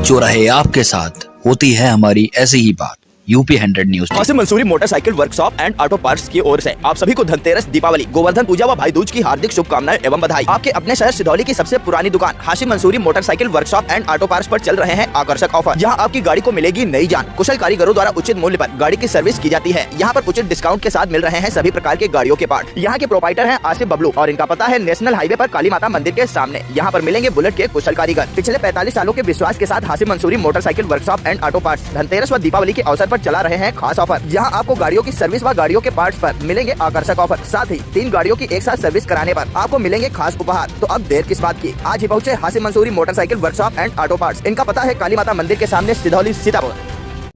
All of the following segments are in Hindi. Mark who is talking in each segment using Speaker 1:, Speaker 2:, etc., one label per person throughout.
Speaker 1: जो रहे आपके साथ, होती है हमारी ऐसी ही बात। UP 100 news.
Speaker 2: Hashim Mansoori motorcycle workshop and auto parts की ओर से आप सभी को धनतेरस, दीपावली, गोवर्धन पूजा व भाई दूज की हार्दिक शुभकामनाएं एवं बधाई। आपके अपने शहर सिधौली की सबसे पुरानी दुकान Hashim Mansoori motorcycle workshop and auto parts पर चल रहे हैं आकर्षक ऑफर, जहां आपकी गाड़ी को मिलेगी नई जान। कुशल कारीगरों द्वारा उचित मूल्य पर गाड़ी की सर्विस की जाती है। यहाँ पर उचित डिस्काउंट के साथ मिल रहे हैं सभी प्रकार के गाड़ियों के पार्ट। यहाँ के प्रोपाइटर हैं आसिफ बबलू और इनका पता है नेशनल हाईवे पर काली माता मंदिर के सामने। यहाँ पर मिलेंगे बुलेट के कुशल कारीगर। पिछले 45 सालों के विश्वास के साथ Hashim Mansoori motorcycle workshop and auto parts Dhanteras व दीपावली के अवसर पर चला रहे हैं खास ऑफर, जहां आपको गाड़ियों की सर्विस व गाड़ियों के पार्ट्स पर मिलेंगे आकर्षक ऑफर। साथ ही 3 गाड़ियों की एक साथ सर्विस कराने पर आपको मिलेंगे खास उपहार। तो अब देर किस बात की, आज ही पहुंचे Hashim Mansoori motorcycle workshop and auto parts. इनका पता है काली माता मंदिर के सामने, सिधौली, सीतापुर।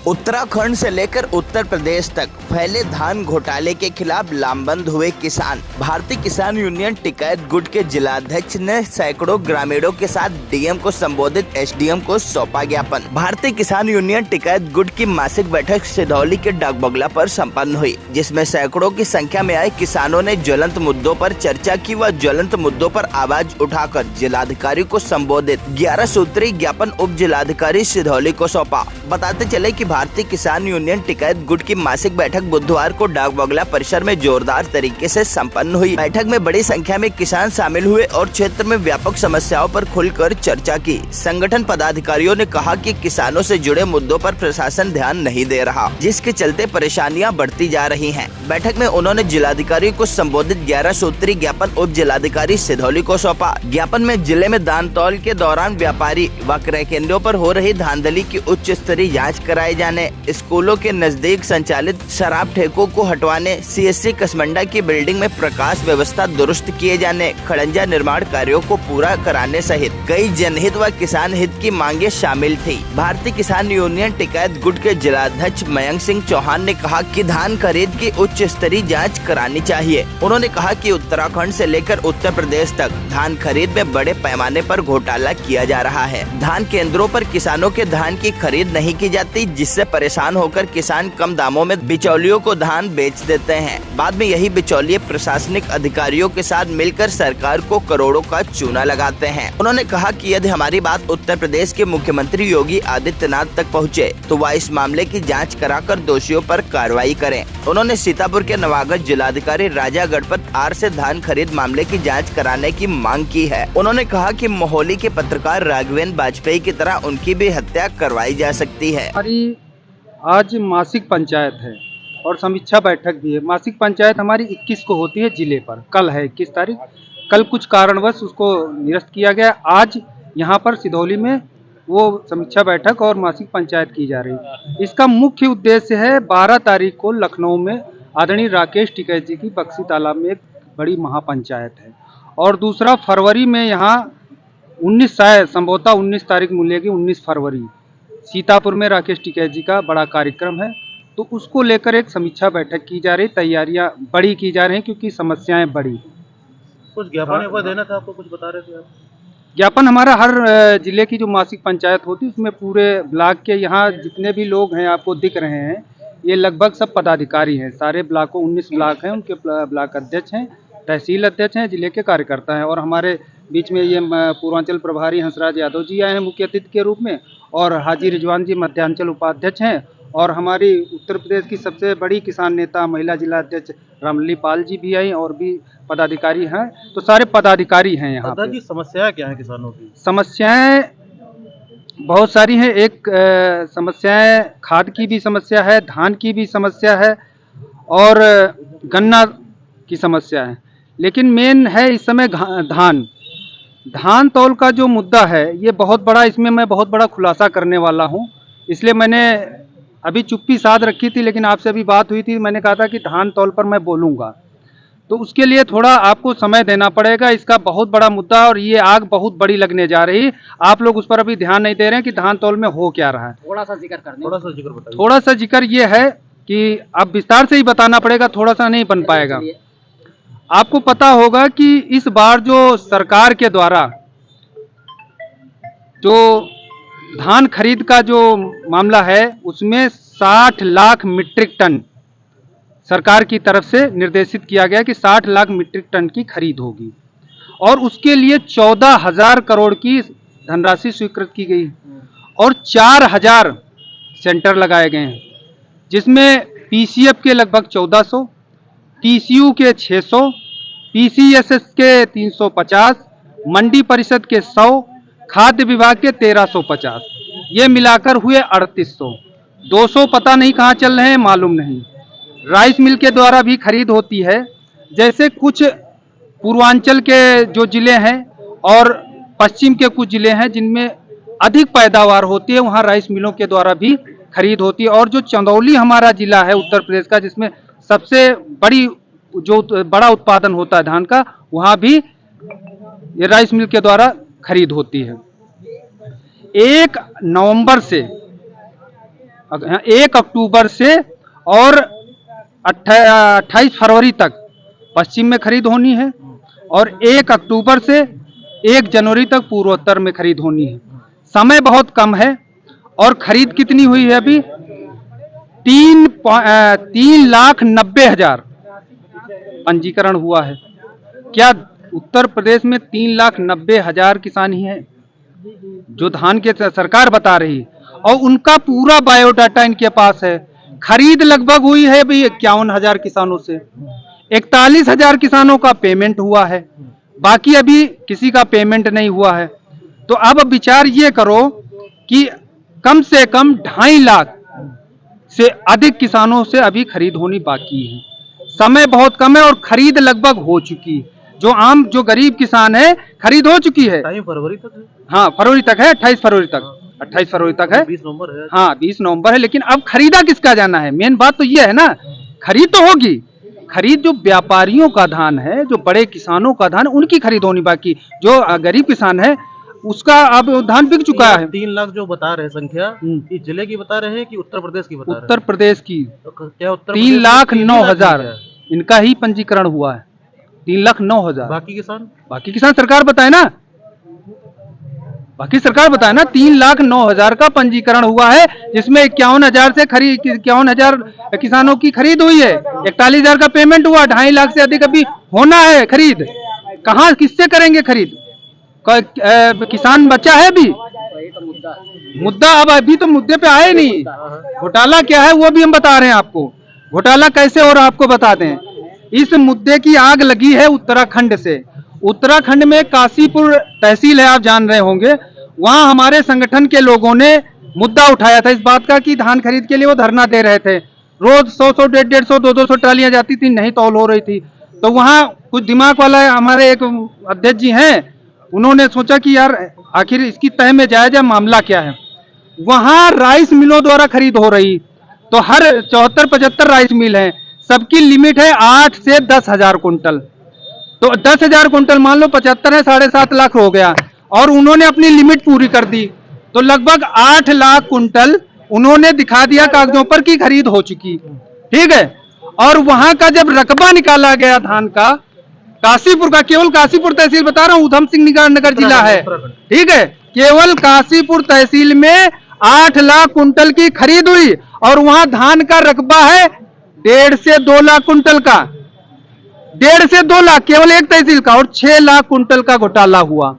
Speaker 3: उत्तराखंड से लेकर उत्तर प्रदेश तक फैले धान घोटाले के खिलाफ लामबंद हुए किसान। भारतीय किसान यूनियन टिकैत गुट के जिलाध्यक्ष ने सैकड़ों ग्रामीणों के साथ डीएम को संबोधित एसडीएम को सौंपा ज्ञापन। भारतीय किसान यूनियन टिकैत गुट की मासिक बैठक सिधौली के डाकबंगला पर संपन्न हुई, जिसमें सैकड़ों की संख्या में आए किसानों ने ज्वलंत मुद्दों पर चर्चा की व ज्वलंत मुद्दों पर आवाज उठाकर जिलाधिकारी को संबोधित 11 सूत्री ज्ञापन उप जिलाधिकारी सिधौली को सौंपा। बताते चले कि भारतीय किसान यूनियन टिकैत गुट की मासिक बैठक बुधवार को डाकबंगला परिसर में जोरदार तरीके से संपन्न हुई। बैठक में बड़ी संख्या में किसान शामिल हुए और क्षेत्र में व्यापक समस्याओं पर खुलकर चर्चा की। संगठन पदाधिकारियों ने कहा कि किसानों से जुड़े मुद्दों पर प्रशासन ध्यान नहीं दे रहा, जिसके चलते परेशानियां बढ़ती जा रही हैं। बैठक में उन्होंने जिलाधिकारी को संबोधित 11 सूत्री ज्ञापन उप जिलाधिकारी सिधौली को सौंपा। ज्ञापन में जिले में धान तौल के दौरान व्यापारी व क्रय केंद्रों पर हो रही धांधली की उच्च स्तरीय जाँच कराए जाने, स्कूलों के नजदीक संचालित शराब ठेकों को हटवाने, सीएससी कसमंडा की बिल्डिंग में प्रकाश व्यवस्था दुरुस्त किए जाने, खड़ंजा निर्माण कार्यों को पूरा कराने सहित कई जनहित व किसान हित की मांगे शामिल थी। भारतीय किसान यूनियन टिकैत गुट के जिलाध्यक्ष मयंक सिंह चौहान ने कहा कि धान खरीद की उच्च स्तरीय जाँच करानी चाहिए। उन्होंने कहा कि उत्तराखंड से लेकर उत्तर प्रदेश तक धान खरीद में बड़े पैमाने पर घोटाला किया जा रहा है। धान केंद्रों पर किसानों के धान की खरीद नहीं की जाती, जिससे परेशान होकर किसान कम दामों में बिचौलियों को धान बेच देते हैं। बाद में यही बिचौलिए प्रशासनिक अधिकारियों के साथ मिलकर सरकार को करोड़ों का चूना लगाते हैं। उन्होंने कहा कि यदि हमारी बात उत्तर प्रदेश के मुख्यमंत्री योगी आदित्यनाथ तक पहुंचे, तो वह इस मामले की जांच कराकर दोषियों पर कार्रवाई करें। उन्होंने सीतापुर के नवागत जिलाधिकारी राजा गणपत आर से धान खरीद मामले की जाँच कराने की मांग की है। उन्होंने कहा कि मोहाली के पत्रकार राघवेंद्र वाजपेयी की तरह उनकी भी हत्या करवाई जा सकती है।
Speaker 4: आज मासिक पंचायत है और समीक्षा बैठक भी है। मासिक पंचायत हमारी 21 को होती है जिले पर, कल है 21 तारीख। कल कुछ कारणवश उसको निरस्त किया गया। आज यहाँ पर सिधौली में वो समीक्षा बैठक और मासिक पंचायत की जा रही है। इसका मुख्य उद्देश्य है 12 तारीख को लखनऊ में आदरणीय राकेश टिकैत जी की बक्सी तालाब में एक बड़ी महापंचायत है, और दूसरा फरवरी में यहाँ 19 संभवतः 19 तारीख मिलेगी, 19 फरवरी सीतापुर में राकेश टिकैत जी का बड़ा कार्यक्रम है। तो उसको लेकर एक समीक्षा बैठक की जा रही, तैयारियां बड़ी की जा रही हैं क्योंकि समस्याएं बड़ी।
Speaker 5: कुछ ज्ञापन देना था आपको, कुछ बता रहे थे आप?
Speaker 4: ज्ञापन हमारा हर जिले की जो मासिक पंचायत होती है उसमें पूरे ब्लॉक के यहाँ जितने भी लोग हैं आपको दिख रहे हैं, ये लगभग सब पदाधिकारी हैं। सारे ब्लॉकों 19 ब्लॉक हैं, उनके ब्लॉक अध्यक्ष हैं, तहसील अध्यक्ष हैं, जिले के कार्यकर्ता हैं, और हमारे बीच में ये पूर्वांचल प्रभारी हंसराज यादव जी आए हैं मुख्य अतिथि के रूप में, और हाजी रिजवान जी मध्यांचल उपाध्यक्ष हैं, और हमारी उत्तर प्रदेश की सबसे बड़ी किसान नेता महिला जिला अध्यक्ष रामली पाल जी भी आई, और भी पदाधिकारी हैं। तो सारे पदाधिकारी हैं यहाँ पे।
Speaker 5: जी, समस्याएं क्या है किसानों की?
Speaker 4: समस्याएं बहुत सारी हैं। एक समस्याएं खाद की भी समस्या है, धान की भी समस्या है, और गन्ना की समस्या है। लेकिन मेन है इस समय धान तौल का जो मुद्दा है ये बहुत बड़ा, इसमें मैं बहुत बड़ा खुलासा करने वाला हूँ। इसलिए मैंने अभी चुप्पी साध रखी थी, लेकिन आपसे अभी बात हुई थी, मैंने कहा था कि धान तौल पर मैं बोलूँगा, तो उसके लिए थोड़ा आपको समय देना पड़ेगा। इसका बहुत बड़ा मुद्दा और ये आग बहुत बड़ी लगने जा रही। आप लोग उस पर अभी ध्यान नहीं दे रहे हैं कि धान तौल में हो क्या रहा है। थोड़ा सा जिक्र ये है कि अब विस्तार से ही बताना पड़ेगा, थोड़ा सा नहीं बन पाएगा। आपको पता होगा कि इस बार जो सरकार के द्वारा जो धान खरीद का जो मामला है उसमें 60 लाख मीट्रिक टन सरकार की तरफ से निर्देशित किया गया कि 60 लाख मीट्रिक टन की खरीद होगी, और उसके लिए 14,000 करोड़ की धनराशि स्वीकृत की गई। और 4000 सेंटर लगाए गए हैं, जिसमें पीसीएफ के लगभग 1400, टीसीयू के 600, पीसीएसएस के 350, मंडी परिषद के 100, खाद्य विभाग के 1350, ये मिलाकर हुए 3800। 200 पता नहीं कहाँ चल रहे हैं, मालूम नहीं। राइस मिल के द्वारा भी खरीद होती है, जैसे कुछ पूर्वांचल के जो जिले हैं और पश्चिम के कुछ जिले हैं जिनमें अधिक पैदावार होती है, वहाँ राइस मिलों के द्वारा भी खरीद होती है। और जो चंदौली हमारा जिला है उत्तर प्रदेश का, जिसमें सबसे बड़ा उत्पादन होता है धान का, वहाँ भी ये राइस मिल के द्वारा खरीद होती है। 1 अक्टूबर से और 28 फरवरी तक पश्चिम में खरीद होनी है और 1 अक्टूबर से 1 जनवरी तक पूर्वोत्तर में खरीद होनी है। समय बहुत कम है और खरीद कितनी हुई है अभी? 3,90,000 पंजीकरण हुआ है। क्या उत्तर प्रदेश में 3,90,000 किसान ही हैं जो धान के सरकार बता रही है, और उनका पूरा बायोडाटा इनके पास है। खरीद लगभग हुई है भाई 51,000 किसानों से, 41,000 किसानों का पेमेंट हुआ है, बाकी अभी किसी का पेमेंट नहीं हुआ है। तो अब विचार ये करो कि कम से कम 2.5 लाख से अधिक किसानों से अभी खरीद होनी बाकी है। समय बहुत कम है और खरीद लगभग हो चुकी है। जो गरीब किसान है खरीद हो चुकी है।
Speaker 5: फरवरी तक है?
Speaker 4: हाँ, फरवरी तक है, 28 फरवरी तक, 28 फरवरी तक है।
Speaker 5: 20 नवंबर है।
Speaker 4: हाँ, 20 नवंबर है, लेकिन अब खरीदा किसका जाना है? मेन बात तो ये है ना, खरीद तो होगी। खरीद जो व्यापारियों का धान है, जो बड़े किसानों का धान, उनकी खरीद होनी बाकी। जो गरीब किसान है उसका अब धान बिक चुका है।
Speaker 5: 3 लाख जो बता रहे हैं संख्या, ये जिले की बता रहे हैं कि उत्तर प्रदेश की बता रहे हैं?
Speaker 4: उत्तर प्रदेश की।
Speaker 5: तो क्या उत्तर
Speaker 4: 3,09,000 इनका ही पंजीकरण हुआ है। 3,09,000।
Speaker 5: बाकी किसान
Speaker 4: सरकार बताए ना, 3,09,000 का पंजीकरण हुआ है, जिसमें 51,000 से 51,000 किसानों की खरीद हुई है। 41,000 का पेमेंट हुआ, 2.5 लाख से अधिक अभी होना है खरीद। कहाँ किससे करेंगे खरीद? किसान बचा है अभी मुद्दा। अब अभी तो मुद्दे पे आए नहीं। घोटाला क्या है वो भी हम बता रहे हैं आपको। घोटाला कैसे हो रहा है आपको बता दें। इस मुद्दे की आग लगी है उत्तराखंड से। उत्तराखंड में काशीपुर तहसील है, आप जान रहे होंगे। वहां हमारे संगठन के लोगों ने मुद्दा उठाया था इस बात का कि धान खरीद के लिए वो धरना दे रहे थे। रोज 100, 150, 200 ट्रालियां जाती थी, नहीं तौल हो रही थी। तो वहां कुछ दिमाग वाला हमारे एक अध्यक्ष जी हैं, उन्होंने सोचा कि यार आखिर इसकी तह में जाया जाए, मामला क्या है। वहां राइस मिलों द्वारा खरीद हो रही, तो हर 74-75 राइस मिल हैं, सबकी लिमिट है 8 से 10,000 कुंटल। तो 10,000 कुंटल मान लो 75 है, 7.5 लाख हो गया, और उन्होंने अपनी लिमिट पूरी कर दी। तो लगभग 8 लाख कुंटल उन्होंने दिखा दिया कागजों पर कि खरीद हो चुकी। ठीक है। और वहां का जब रकबा निकाला गया धान का, काशीपुर का, केवल काशीपुर तहसील बता रहा हूं, उधम सिंह नगर जिला है, ठीक है, केवल काशीपुर तहसील में 8 लाख कुंटल की खरीद हुई, और वहां धान का रकबा है 1.5 से 2 लाख कुंटल का। 1.5 से 2 लाख केवल एक तहसील का, और 6 लाख कुंटल का घोटाला हुआ।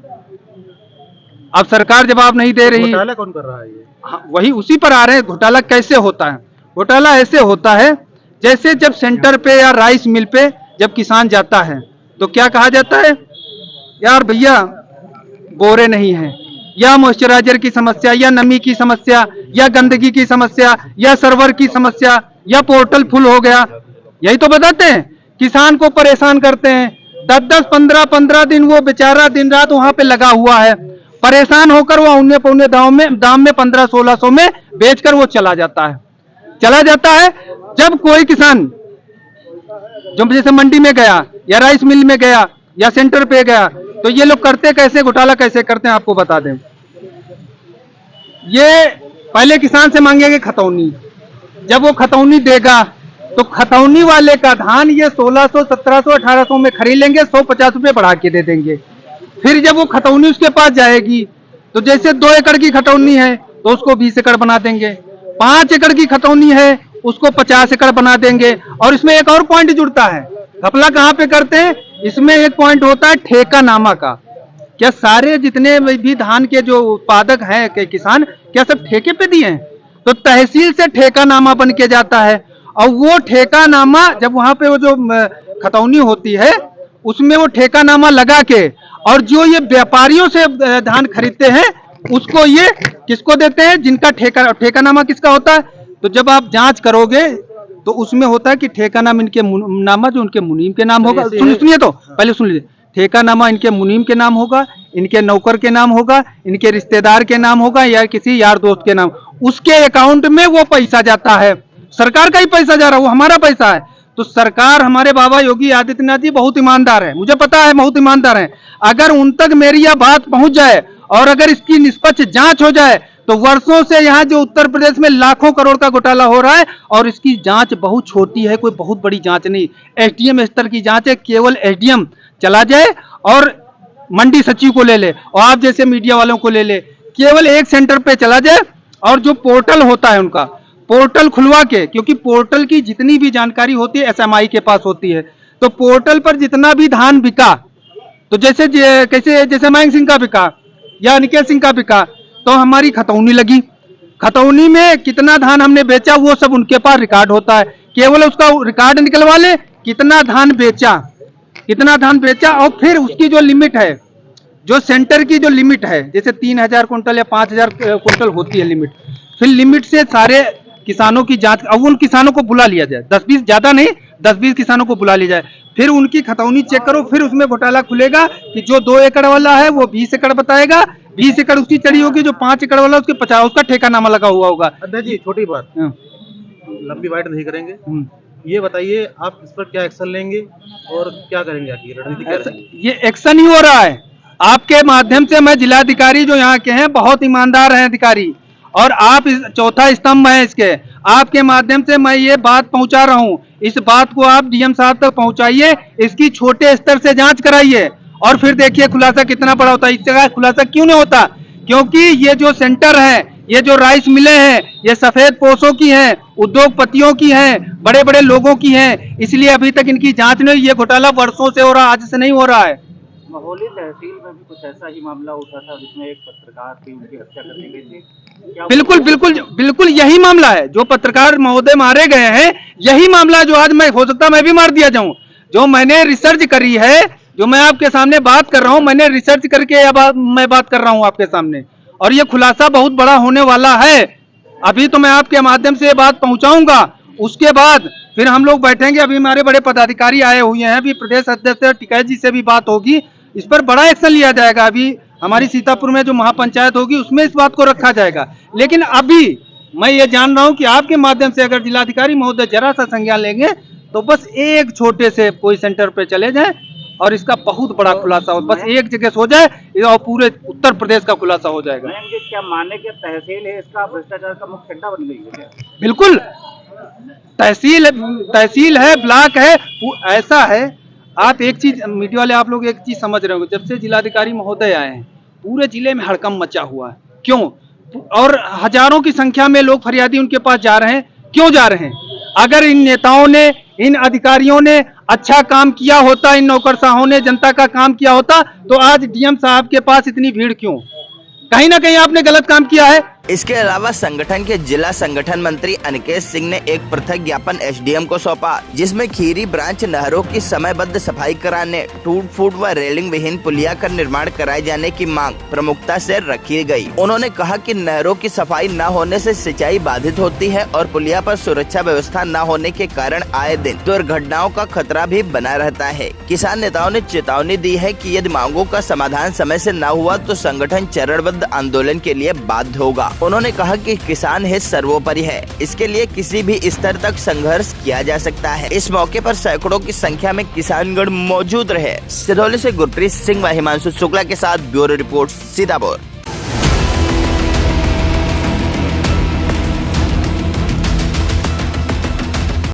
Speaker 4: अब सरकार जवाब नहीं दे रही।
Speaker 5: घोटाला कौन कर रहा है ये?
Speaker 4: हाँ, वही उसी पर आ रहे हैं। घोटाला कैसे होता है? घोटाला ऐसे होता है जैसे जब सेंटर पे या राइस मिल पे जब किसान जाता है तो क्या कहा जाता है, यार भैया बोरे नहीं है, या मॉइस्चराइजर की समस्या, या नमी की समस्या, या गंदगी की समस्या, या सर्वर की समस्या, या पोर्टल फुल हो गया। यही तो बताते हैं, किसान को परेशान करते हैं। 10-10, 15-15 दिन वो बेचारा दिन रात वहां पे लगा हुआ है, परेशान होकर वो उन्ने पौने दाम में 1500-1600 में बेचकर वो चला जाता है। जब कोई किसान जो जैसे मंडी में गया या राइस मिल में गया या सेंटर पे गया, तो ये लोग करते कैसे, घोटाला कैसे करते हैं आपको बता दें। ये पहले किसान से मांगेंगे खतौनी, जब वो खतौनी देगा तो खतौनी वाले का धान ये 1600, 1700, 1800 में खरीद लेंगे, 150 रुपये बढ़ा के दे देंगे। फिर जब वो खतौनी उसके पास जाएगी तो जैसे 2 एकड़ की खतौनी है तो उसको 20 एकड़ बना देंगे, 5 एकड़ की खतौनी है उसको 50 एकड़ बना देंगे। और इसमें एक और पॉइंट जुड़ता है, घपला कहाँ पे करते हैं, इसमें एक पॉइंट होता है ठेका नामा का। क्या सारे जितने भी धान के जो उत्पादक हैं के किसान क्या सब ठेके पे दिए हैं? तो तहसील से ठेकानामा बन के जाता है और वो ठेकानामा जब वहां पे वो जो खतौनी होती है उसमें वो ठेकानामा लगा के और जो ये व्यापारियों से धान खरीदते हैं उसको ये किसको देते हैं? जिनका ठेकानामा किसका होता है? तो जब आप जांच करोगे तो उसमें होता है कि ठेकानामा इनके नामा जो उनके मुनीम के नाम होगा। सुनिए तो पहले सुन लीजिए, ठेकानामा इनके मुनीम के नाम होगा, इनके नौकर के नाम होगा, इनके रिश्तेदार के नाम होगा या किसी यार दोस्त के नाम, उसके अकाउंट में वो पैसा जाता है। सरकार का ही पैसा जा रहा है, वो हमारा पैसा है। तो सरकार, हमारे बाबा योगी आदित्यनाथ जी बहुत ईमानदार है, मुझे पता है बहुत ईमानदार है। अगर उन तक मेरी यह बात पहुंच जाए और अगर इसकी निष्पक्ष जांच हो जाए तो वर्षों से यहाँ जो उत्तर प्रदेश में लाखों करोड़ का घोटाला हो रहा है और इसकी जांच बहुत छोटी है, कोई बहुत बड़ी जांच नहीं, एसडीएम स्तर की जांच है। केवल एसडीएम चला जाए और मंडी सचिव को ले ले और आप जैसे मीडिया वालों को ले ले, केवल एक सेंटर पे चला जाए और जो पोर्टल होता है उनका पोर्टल खुलवा के, क्योंकि पोर्टल की जितनी भी जानकारी होती है एसएमआई के पास होती है, तो पोर्टल पर जितना भी धान बिका, तो जैसे मयंक सिंह का बिका या अनिकेत सिंह का बिका, तो हमारी खतौनी लगी, खतौनी में कितना धान हमने बेचा वो सब उनके पास रिकॉर्ड होता है। केवल उसका रिकॉर्ड निकलवा ले, कितना धान बेचा और फिर उसकी जो लिमिट है, जो सेंटर की जो लिमिट है, जैसे 3000 कुंटल या 5000 कुंटल होती है लिमिट, फिर लिमिट से सारे किसानों की जांच, अब उन किसानों को बुला लिया जाए, 10-20 ज्यादा नहीं, 10-20 किसानों को बुला लिया जाए, फिर उनकी खतौनी चेक करो, फिर उसमें घोटाला खुलेगा कि जो 2 एकड़ वाला है वो 20 एकड़ बताएगा, 20 एकड़ उसकी चढ़ी होगी, जो 5 एकड़ वाला उसके 50 उसका ठेकानामा लगा हुआ होगा।
Speaker 5: अध्यक्ष जी, छोटी बात, लंबी बात नहीं करेंगे, ये बताइए आप इस पर क्या एक्शन लेंगे और क्या करेंगे, आपकी रणनीति क्या रहेगी?
Speaker 4: ये एक्शन ही हो रहा है आपके माध्यम से। मैं जिलाधिकारी जो यहाँ के हैं बहुत ईमानदार हैं अधिकारी, और आप इस चौथा स्तंभ हैं इसके, आपके माध्यम से मैं ये बात पहुंचा रहा हूं। इस बात को आप डीएम साहब तक पहुंचाइए, इसकी छोटे स्तर से जांच कराइए और फिर देखिए खुलासा कितना बड़ा होता है। इस जगह खुलासा क्यों नहीं होता? क्योंकि ये जो सेंटर है, ये जो राइस मिलें हैं, ये सफेद पोशों की हैं, उद्योगपतियों की हैं, बड़े बड़े लोगों की हैं, इसलिए अभी तक इनकी जांच नहीं। ये घोटाला वर्षों से हो रहा है, आज से नहीं हो रहा है।
Speaker 6: महोली तहसील में भी कुछ ऐसा ही मामला उठा था जिसमें एक पत्रकार थी, उनकी हत्या कर दी गई थी।
Speaker 4: बिल्कुल यही मामला है, जो पत्रकार महोदय मारे गए हैं, यही मामला जो आज मैं हो सकता है मैं भी मार दिया जाऊं। जो मैंने रिसर्च करी है, जो मैं आपके सामने बात कर रहा हूं, मैंने रिसर्च करके मैं बात कर रहा हूं आपके सामने, और ये खुलासा बहुत बड़ा होने वाला है। अभी तो मैं आपके माध्यम से ये बात पहुंचाऊंगा, उसके बाद फिर हम लोग बैठेंगे। अभी हमारे बड़े पदाधिकारी आए हुए हैं, अभी प्रदेश अध्यक्ष टिकैत जी से भी बात होगी, इस पर बड़ा एक्शन लिया जाएगा। अभी हमारी सीतापुर में जो महापंचायत होगी उसमें इस बात को रखा जाएगा। लेकिन अभी मैं ये जान रहा हूं कि आपके माध्यम से अगर जिलाधिकारी महोदय जरा सा संज्ञान लेंगे तो बस एक छोटे से कोई सेंटर पे चले जाएं और इसका बहुत बड़ा खुलासा हो, बस एक जगह से हो जाए और पूरे उत्तर प्रदेश का खुलासा हो जाएगा।
Speaker 6: क्या माने कि तहसील है इसका भ्रष्टाचार का मुख्य अड्डा बन गई है क्या?
Speaker 4: बिल्कुल, तहसील है, ब्लॉक है, ऐसा है। आप एक चीज मीडिया वाले, आप लोग एक चीज समझ रहे हो, जब से जिलाधिकारी महोदय आए हैं पूरे जिले में हड़कंप मचा हुआ है। क्यों? और हजारों की संख्या में लोग फरियादी उनके पास जा रहे हैं। क्यों जा रहे हैं? अगर इन नेताओं ने, इन अधिकारियों ने अच्छा काम किया होता, इन नौकरशाहों ने जनता का काम किया होता, तो आज डीएम साहब के पास इतनी भीड़ क्यों? कहीं ना कहीं आपने गलत काम किया है।
Speaker 3: इसके अलावा संगठन के जिला संगठन मंत्री अनिकेत सिंह ने एक पृथक ज्ञापन एसडीएम को सौंपा, जिसमें खीरी ब्रांच नहरों की समयबद्ध सफाई कराने, टूट फूट व रेलिंग विहीन पुलिया का निर्माण कराए जाने की मांग प्रमुखता से रखी गई। उन्होंने कहा कि नहरों की सफाई न होने से सिंचाई बाधित होती है और पुलिया पर सुरक्षा व्यवस्था न होने के कारण आए दिन दुर्घटनाओं का खतरा भी बना रहता है। किसान नेताओं ने चेतावनी दी है कि यदि मांगों का समाधान समय से न हुआ तो संगठन चरणबद्ध आंदोलन के लिए बाध्य होगा। उन्होंने कहा कि किसान हित सर्वोपरि है, इसके लिए किसी भी स्तर तक संघर्ष किया जा सकता है। इस मौके पर सैकड़ों की संख्या में किसानगण मौजूद रहे। सिधौली से गुरप्रीत सिंह व हिमांशु शुक्ला के साथ ब्यूरो रिपोर्ट सीतापुर।